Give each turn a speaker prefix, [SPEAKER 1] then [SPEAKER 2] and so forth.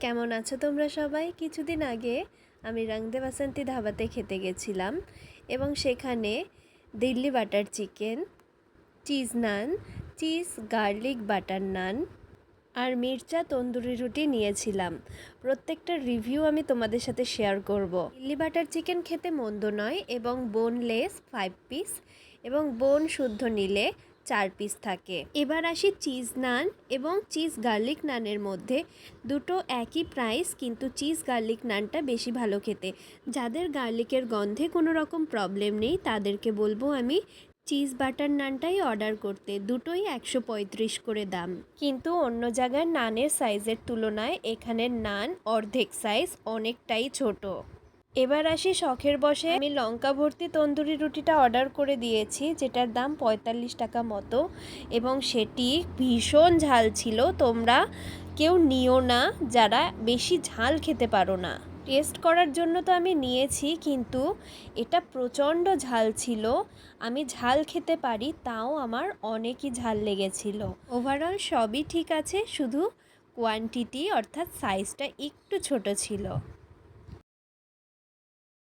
[SPEAKER 1] কেমন আছো তোমরা সবাই? কিছুদিন আগে আমি রং দে বাসন্তী ধাবাতে খেতে গেছিলাম এবং সেখানে দিল্লি বাটার চিকেন, চিজ নান, চিজ গার্লিক বাটার নান আর মির্চা তন্দুরি রুটি নিয়েছিলাম। প্রত্যেকটার রিভিউ আমি তোমাদের সাথে শেয়ার করব। দিল্লি বাটার চিকেন খেতে মন্দ নয় এবং বোনলেস 5 পিস এবং বোন শুদ্ধ নিলে 4 পিস থাকে। এবার আসি চিজ নান এবং চিজ গার্লিক নানের মধ্যে। দুটো একই প্রাইস, কিন্তু চিজ গার্লিক নানটা বেশি ভালো খেতে। যাদের গার্লিকের গন্ধে কোনো রকম প্রবলেম নেই তাদেরকে বলবো আমি চিজ বাটার নানটাই অর্ডার করতে। দুটোই 135 করে দাম, কিন্তু অন্য জায়গার নানের সাইজের তুলনায় এখানের নান অর্ধেক সাইজ, অনেকটাই ছোট। এবার আসি শখের বশে আমি লঙ্কা ভর্তি তন্দুরি রুটিটা অর্ডার করে দিয়েছি, যেটার দাম 45 টাকা মতো এবং সেটি ভীষণ ঝাল ছিল। তোমরা কেউ নিও না যারা বেশি ঝাল খেতে পারো না। টেস্ট করার জন্য তো আমি নিয়েছি, কিন্তু এটা প্রচণ্ড ঝাল ছিল। আমি ঝাল খেতে পারি, তাও আমার অনেকই ঝাল লেগেছিল। ওভারঅল সবই ঠিক আছে, শুধু কোয়ান্টিটি অর্থাৎ সাইজটা একটু ছোট ছিল।